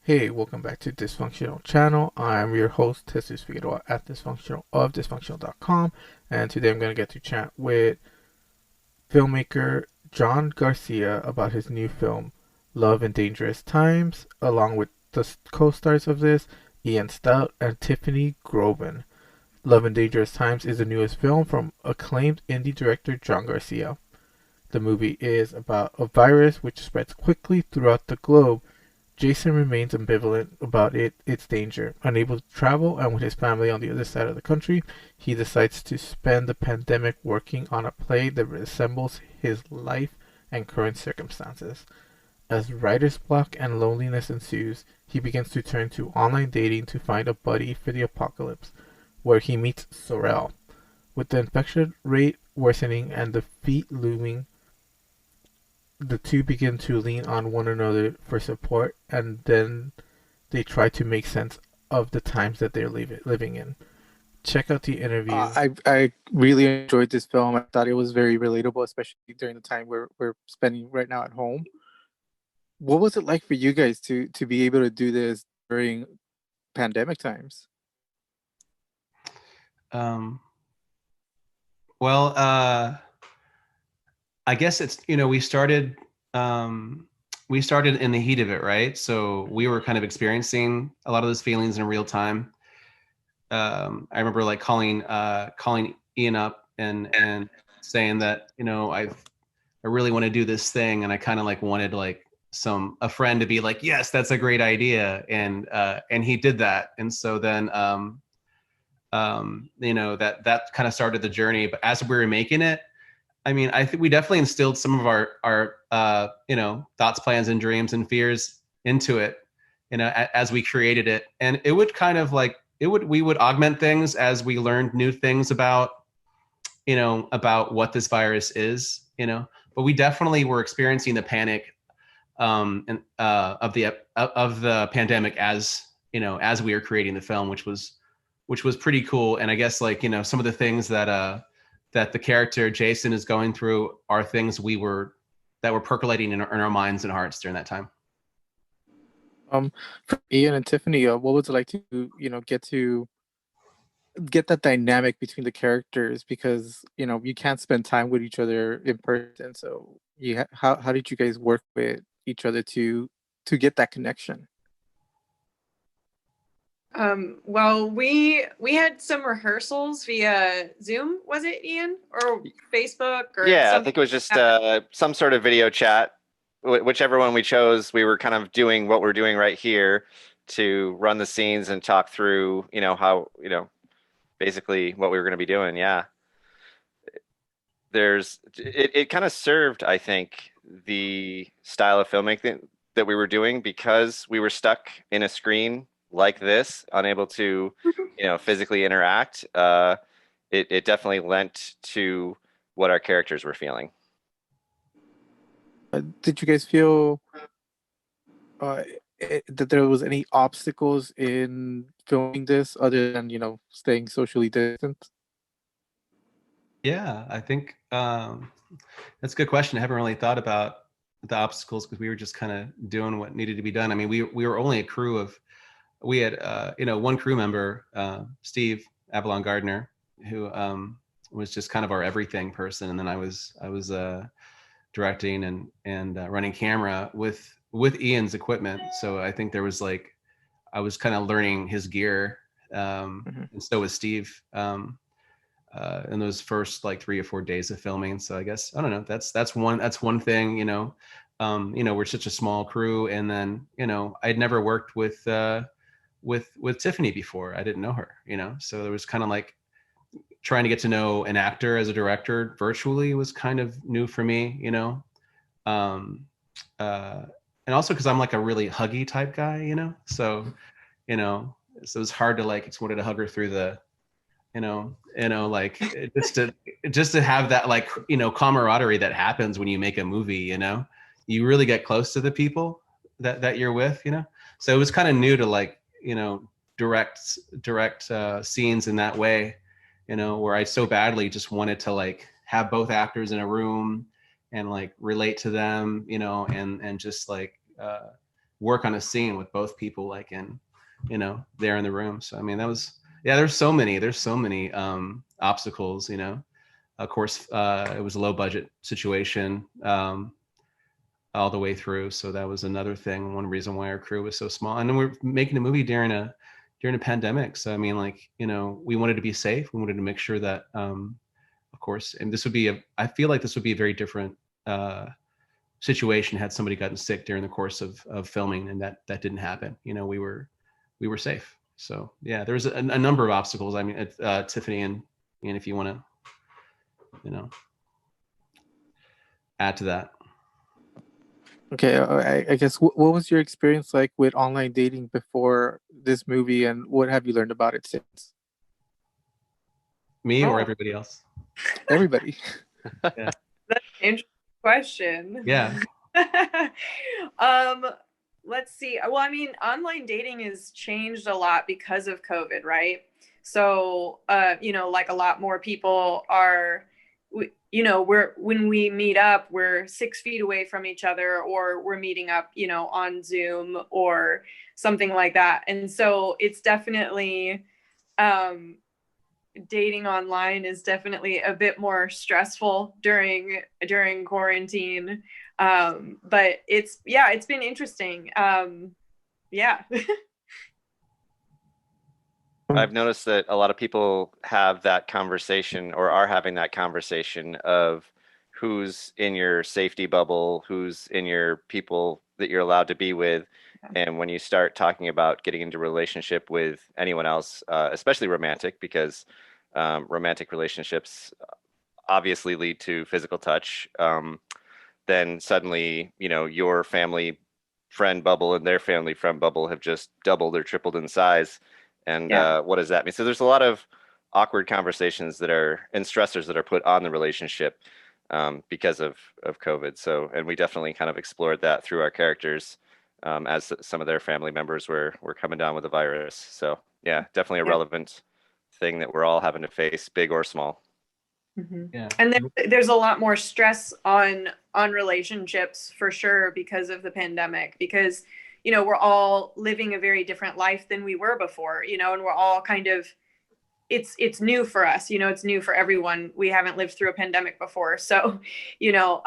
Hey, welcome back to Dysfunctional Channel. I'm your host, Jesus Figueroa at Dysfunctional of Dysfunktional.com, and today I'm going to get to chat with filmmaker Jon Garcia about his new film, Love in Dangerous Times, along with the co-stars of this, Stout and Tiffany Groben. Love in Dangerous Times is the newest film from acclaimed indie director Jon Garcia. The movie is about a virus which spreads quickly throughout the globe. Jason remains ambivalent about its danger. Unable to travel and with his family on the other side of the country, he decides to spend the pandemic working on a play that resembles his life and current circumstances. As writer's block and loneliness ensues, he begins to turn to online dating to find a buddy for the apocalypse, where he meets Sorrel. With the infection rate worsening and the feet looming, the two begin to lean on one another for support, and then they try to make sense of the times that they're living in. Check out the interview. I really enjoyed this film. I thought it was very relatable, especially during the time we're spending right now at home. What was it like for you guys to be able to do this during pandemic times? Um, well, I guess it's, we started in the heat of it, right? So we were kind of experiencing a lot of those feelings in real time. I remember like calling Ian up and saying that, I really want to do this thing. And I kind of like wanted like a friend to be like, yes, that's a great idea. And he did that. And so then, that kind of started the journey. But as we were making it, I mean, I think we definitely instilled some of our thoughts, plans, and dreams and fears into it, as we created it. And it would kind of like we would augment things as we learned new things about what this virus is, But we definitely were experiencing the panic of the pandemic as we were creating the film, which was pretty cool. And I guess like, some of the things that the character Jason is going through are things that were percolating in our minds and hearts during that time. For Ian and Tiffany, what was it like to get that dynamic between the characters, because you can't spend time with each other in person. So how did you guys work with each other to get that connection? Well, we had some rehearsals via Zoom, was it, Ian? Or Facebook or Yeah, I something? think it was just some sort of video chat. Whichever one we chose, we were kind of doing what we're doing right here to run the scenes and talk through, how, basically what we were going to be doing. Yeah. It kind of served, I think, the style of filmmaking that we were doing, because we were stuck in a screen like this, unable to, physically interact. It definitely lent to what our characters were feeling. Did you guys feel uh, that there was any obstacles in filming this other than staying socially distant? Yeah, I think that's a good question. I haven't really thought about the obstacles because we were just kind of doing what needed to be done. I mean, we were only a crew of, we had one crew member, Steve Avalon Gardner, who was just kind of our everything person, and then I was directing and running camera with Ian's equipment. So I think there was like, I was kind of learning his gear, and so was Steve. In those first like 3 or 4 days of filming. So I guess, I don't know, that's one thing, we're such a small crew. And then, I'd never worked with Tiffany before. I didn't know her, so there was kind of like trying to get to know an actor as a director virtually was kind of new for me, um, and also because I'm like a really huggy type guy, you know, so it's hard to like, just wanted to hug her through the, like just to have that like, camaraderie that happens when you make a movie, you really get close to the people that you're with, so it was kind of new to like, direct scenes in that way, where I so badly just wanted to like have both actors in a room and like relate to them, and just like work on a scene with both people like in, you know, there in the room. So I mean, that was, yeah, there's so many obstacles, you know. Of course, it was a low budget situation all the way through. So that was another thing, one reason why our crew was so small. And then we're making a movie during a pandemic. So I mean, like, you know, we wanted to be safe. We wanted to make sure that of course, and this would be I feel like this would be a very different situation had somebody gotten sick during the course of filming, and that didn't happen. You know, we were safe. So yeah, there's a number of obstacles. I mean, Tiffany and if you want to, you know, add to that. Okay, I guess what was your experience like with online dating before this movie, and what have you learned about it since? Me or everybody else? Everybody. Yeah. That's an interesting question. Yeah. Let's see. Well, I mean, online dating has changed a lot because of COVID, right? So, you know, like a lot more people are, you know, when we meet up, we're 6 feet away from each other, or we're meeting up, you know, on Zoom or something like that. And so it's definitely, dating online is definitely a bit more stressful during quarantine. But it's been interesting. Yeah. I've noticed that a lot of people have that conversation, or are having that conversation, of who's in your safety bubble, who's in your people that you're allowed to be with. And when you start talking about getting into a relationship with anyone else, especially romantic, because romantic relationships obviously lead to physical touch, then suddenly, you know, your family friend bubble and their family friend bubble have just doubled or tripled in size. And what does that mean? So there's a lot of awkward conversations that are, and stressors that are put on the relationship because of COVID. So, and we definitely kind of explored that through our characters as some of their family members were coming down with the virus. So yeah, definitely a relevant thing that we're all having to face, big or small. Mm-hmm. Yeah. And there's a lot more stress on relationships for sure because of the pandemic, because, you know, we're all living a very different life than we were before, you know, and we're all kind of, it's new for us, you know, it's new for everyone. We haven't lived through a pandemic before. So, you know,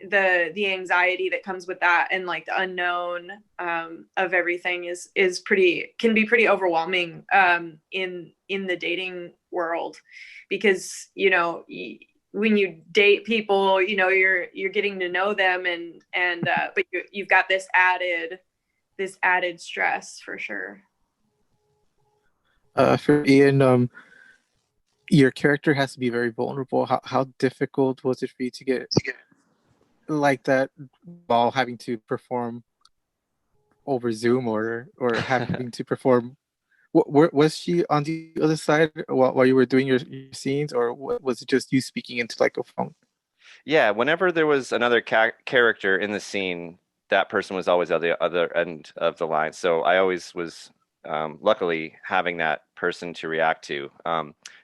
the anxiety that comes with that, and like the unknown of everything is can be pretty overwhelming in the dating world, because, you know, when you date people, you know, you're getting to know them, and but you've got this added stress for sure. For Ian, your character has to be very vulnerable. How difficult was it for you to get like that while having to perform over Zoom, or having to perform? Was she on the other side while you were doing your scenes, or was it just you speaking into like a phone? Yeah, whenever there was another character in the scene, that person was always at the other end of the line. So I always was luckily having that person to react to.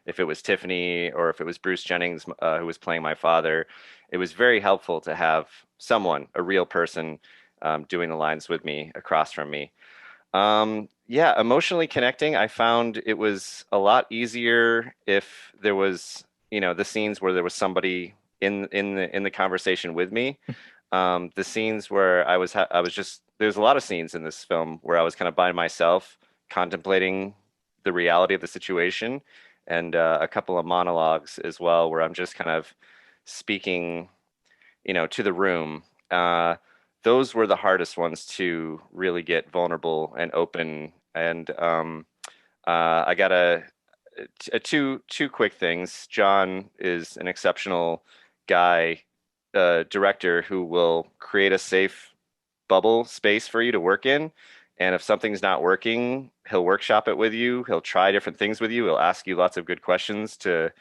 If it was Tiffany or if it was Bruce Jennings, who was playing my father, it was very helpful to have someone, a real person, doing the lines with me across from me. Yeah, emotionally connecting, I found it was a lot easier if there was, you know, the scenes where there was somebody in the conversation with me. The scenes where I was just, there's a lot of scenes in this film where I was kind of by myself contemplating the reality of the situation, and a couple of monologues as well where I'm just kind of speaking, you know, to the room. Those were the hardest ones to really get vulnerable and open. And I got two quick things. John is an exceptional guy, director, who will create a safe bubble space for you to work in. And if something's not working, he'll workshop it with you. He'll try different things with you. He'll ask you lots of good questions to,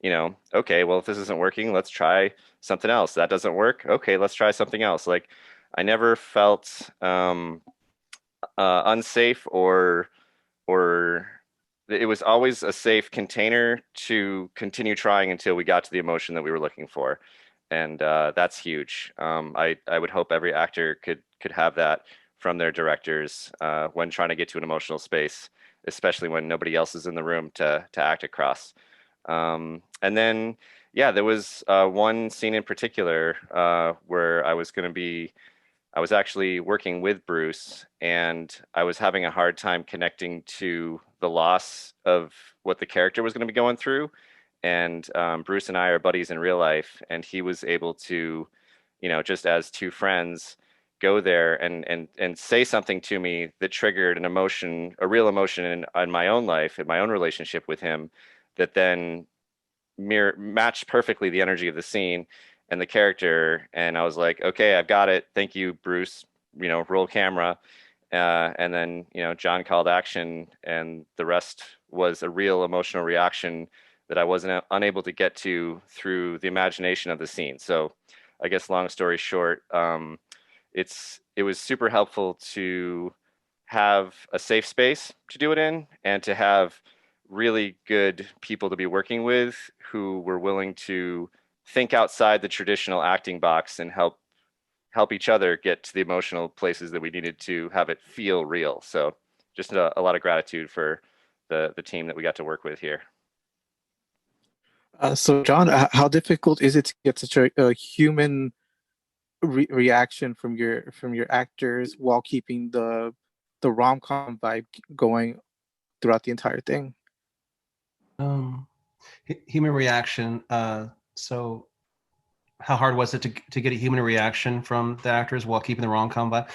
you know, okay, well, if this isn't working, let's try something else. That doesn't work. Okay, let's try something else. Like, I never felt unsafe, or it was always a safe container to continue trying until we got to the emotion that we were looking for. And that's huge. I would hope every actor could have that from their directors when trying to get to an emotional space, especially when nobody else is in the room to act across. And then, yeah, there was one scene in particular where I was actually working with Bruce, and I was having a hard time connecting to the loss of what the character was going to be going through. And Bruce and I are buddies in real life, and he was able to, just as two friends, go there and say something to me that triggered an emotion, a real emotion in my own life, in my own relationship with him, that then matched perfectly the energy of the scene and the character. And I was like, okay, I've got it. Thank you, Bruce. Roll camera. And then, John called action, and the rest was a real emotional reaction that I wasn't unable to get to through the imagination of the scene. So I guess long story short, it was super helpful to have a safe space to do it in, and to have really good people to be working with who were willing to think outside the traditional acting box and help each other get to the emotional places that we needed to have it feel real. So just a lot of gratitude for the team that we got to work with here. So John, how difficult is it to get such a human reaction from your actors while keeping the rom-com vibe going throughout the entire thing? Human reaction. So how hard was it to get a human reaction from the actors while keeping the rom-com vibe?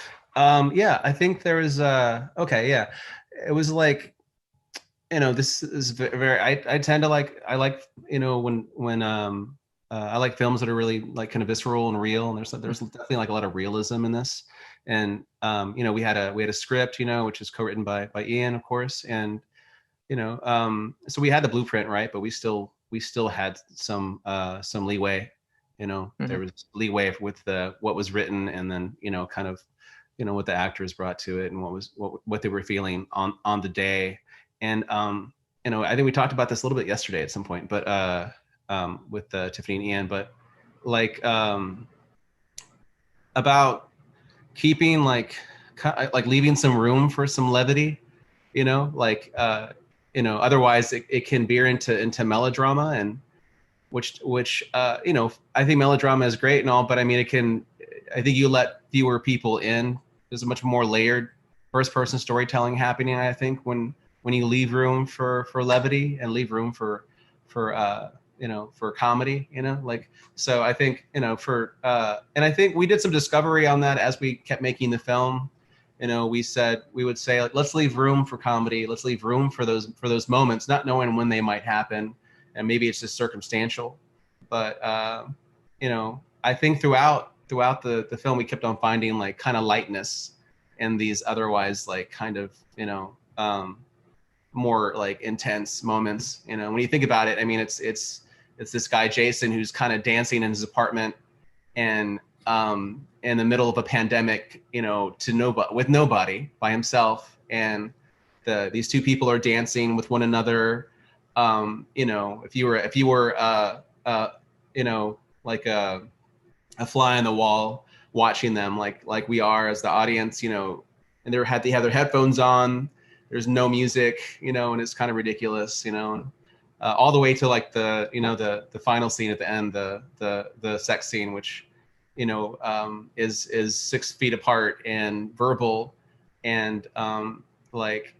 Yeah, I think there was okay, yeah. It was like, this is very I tend to I like, when I like films that are really like kind of visceral and real, and there's definitely like a lot of realism in this. And we had a script, which is co-written by Ian, of course, and so we had the blueprint, right? But we still had some leeway. There was leeway with what was written, and then kind of what the actors brought to it, and what they were feeling on the day. And I think we talked about this a little bit yesterday at some point, but with Tiffany and Ian, but like about keeping like leaving some room for some levity, otherwise it can veer into melodrama, and which I think melodrama is great and all, but I mean I think you let fewer people in. There's a much more layered first person storytelling happening, I think, when you leave room for levity and leave room for comedy, so I think, and I think we did some discovery on that as we kept making the film. We would say, like, let's leave room for comedy. Let's leave room for those moments, not knowing when they might happen. And maybe it's just circumstantial. But, I think throughout the film, we kept on finding like kind of lightness in these otherwise like kind of, more like intense moments. When you think about it, I mean, it's this guy, Jason, who's kind of dancing in his apartment, and in the middle of a pandemic, with nobody, by himself, and these two people are dancing with one another. If you were like a fly on the wall watching them, like we are as the audience, and they have their headphones on. There's no music, and it's kind of ridiculous, all the way to like the final scene at the end, the sex scene, which is 6 feet apart and verbal, and like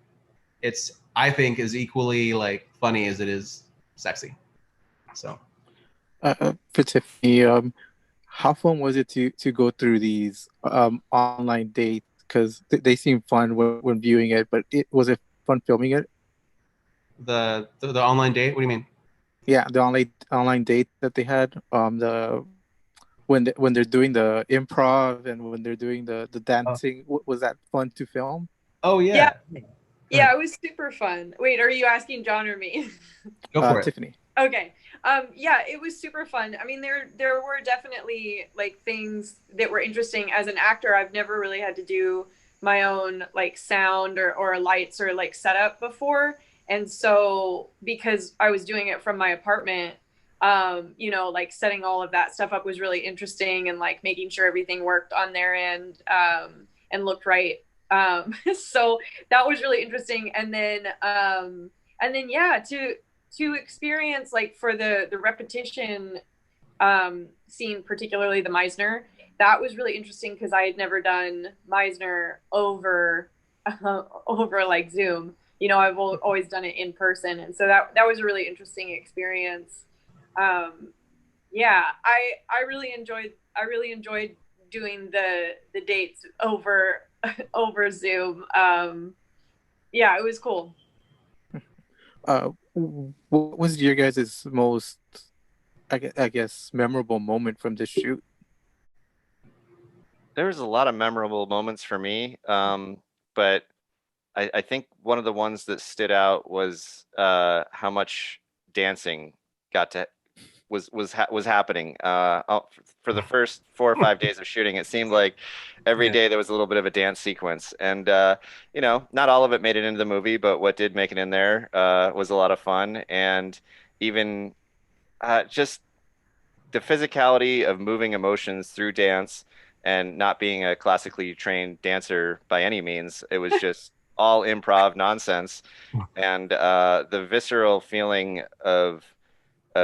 it's, I think, is equally like funny as it is sexy. So For Tiffany, how fun was it to go through these online dates? Because they seem fun when viewing it, but was it fun filming it? The online date? What do you mean? Yeah, the online date that they had. When they're doing the improv and when they're doing the dancing, was that fun to film? Oh yeah. Yeah, it was super fun. Wait, are you asking John or me? Go for it. Tiffany. Okay. Yeah, it was super fun. I mean, there were definitely like things that were interesting. As an actor, I've never really had to do my own like sound or lights or like setup before. And so because I was doing it from my apartment, like setting all of that stuff up was really interesting, and like making sure everything worked on their end. and looked right. So that was really interesting. And then yeah, to experience like for the repetition scene, particularly the Meisner, that was really interesting because I had never done Meisner over over like Zoom. You know, I've always done it in person, and so that was a really interesting experience. Yeah, I really enjoyed doing the dates over over Zoom. Yeah, it was cool. What was your guys' most, I guess, memorable moment from this shoot? There was a lot of memorable moments for me, but I think one of the ones that stood out was how much dancing got to was happening. For the first 4 or 5 days of shooting, it seemed like every day there was a little bit of a dance sequence, and you know, not all of it made it into the movie, but what did make it in there was a lot of fun, and even just the physicality of moving emotions through dance and not being a classically trained dancer by any means. It was just all improv nonsense, and the visceral feeling of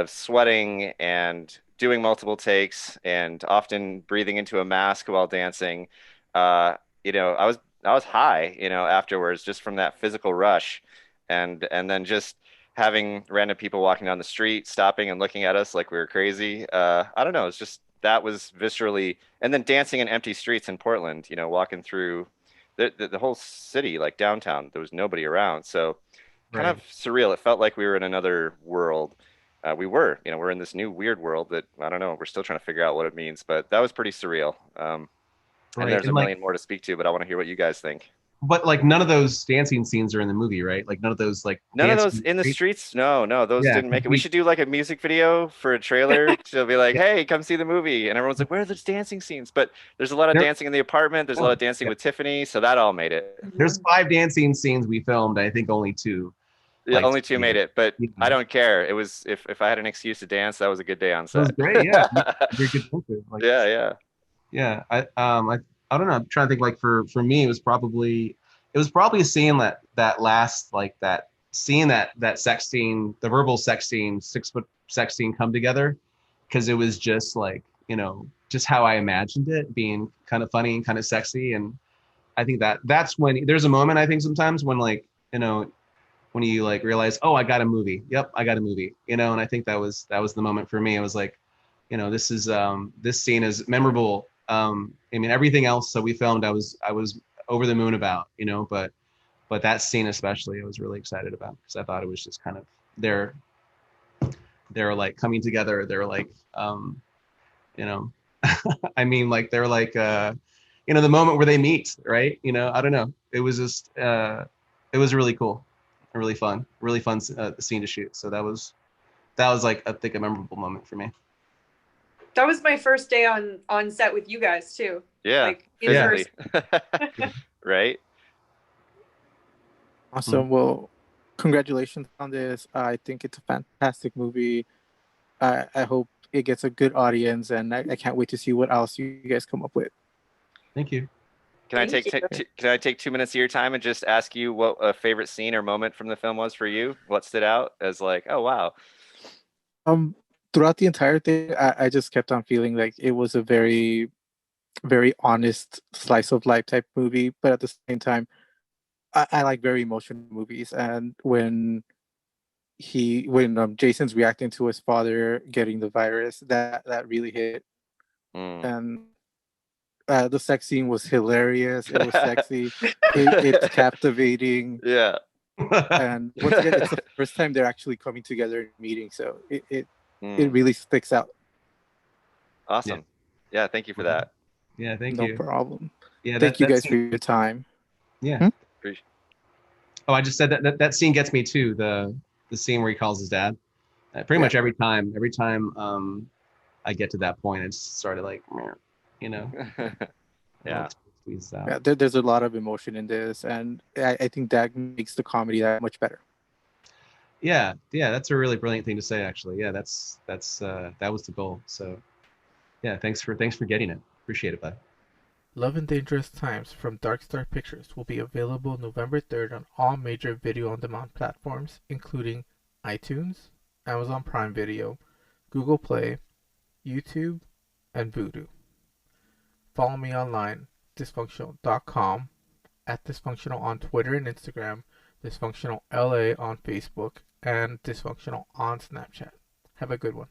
sweating and doing multiple takes and often breathing into a mask while dancing. You know, I was high, you know, afterwards just from that physical rush, and then just having random people walking down the street, stopping and looking at us like we were crazy. I don't know, it's just that was viscerally, and then dancing in empty streets in Portland, you know, walking through the whole city, like downtown, there was nobody around. So kind of surreal. It felt like we were in another world. We were, you know, we're in this new weird world that I don't know. We're still trying to figure out what it means, but that was pretty surreal. And there's a And like, million more to speak to, but I want to hear what you guys think. but like none of those dancing scenes are in the movie, right? Like none of those like None of those in the streets. No, no, those Yeah, didn't make it. We should do like a music video for a trailer to be like, yeah. hey, come see the movie. And everyone's like, where are those dancing scenes? But there's a lot of There, dancing in the apartment. There's a lot of dancing yeah. with Tiffany. So that all made it. There's 5 dancing scenes we filmed. I think only 2 Yeah, like only 2 made it, but you I know. don't care. It was if I had an excuse to dance, that was a good day on It was set. great. Yeah, you're a good dancer. Like, Yeah, yeah. yeah. I don't know. I'm trying to think. Like for me, it was probably seeing that last like that seeing that sex scene, the verbal sex scene, 6 foot sex scene come together, because it was just like, you know, just how I imagined it being kind of funny and kind of sexy. And I think that's when there's a moment, I think sometimes when, like, you know, when you like realize, oh, I got a movie. Yep, I got a movie. You know, and I think that was the moment for me. It was like, you know, this scene is memorable. I mean, everything else that we filmed, I was over the moon about, you know, but that scene especially, I was really excited about, because I thought it was just kind of they're like coming together. They're like, you know, I mean, like they're like, you know, the moment where they meet, right? You know, I don't know. It was just, it was really cool, really fun scene to shoot. So that was like, I think, a memorable moment for me. That was my first day on set with you guys too. Yeah, like in physically. person. Right? Awesome. Well, congratulations on this. I think it's a fantastic movie. I hope it gets a good audience, and I can't wait to see what else you guys come up with. Thank you. Can I Thank take you. can I take 2 minutes of your time and just ask you what a favorite scene or moment from the film was for you? What stood out as like, oh wow. Throughout the entire thing, I just kept on feeling like it was a very, very honest slice of life type movie, but at the same time, I like very emotional movies, and when Jason's reacting to his father getting the virus, that really hit. Mm. And the sex scene was hilarious. It was sexy. It's captivating. Yeah. And once again, it's the first time they're actually coming together and meeting, so it really sticks out. Awesome. Yeah, thank you for that. Yeah, thank No you. problem. Yeah, Thank you guys scene, for your time. yeah. Appreciate- Oh, I just said that scene gets me too. The scene where he calls his dad. Pretty much every time I get to that point, it's sort of like, you know. Yeah. Yeah, there's a lot of emotion in this, and I think that makes the comedy that much better. Yeah, that's a really brilliant thing to say, actually. Yeah, that was the goal. So yeah, thanks for getting it. Appreciate it, bud. Love and Dangerous Times from Dark Star Pictures will be available November 3rd on all major video-on-demand platforms, including iTunes, Amazon Prime Video, Google Play, YouTube, and Vudu. Follow me online, dysfunctional.com, at Dysfunctional on Twitter and Instagram, Dysfunctional LA on Facebook, and Dysfunctional on Snapchat. Have a good one.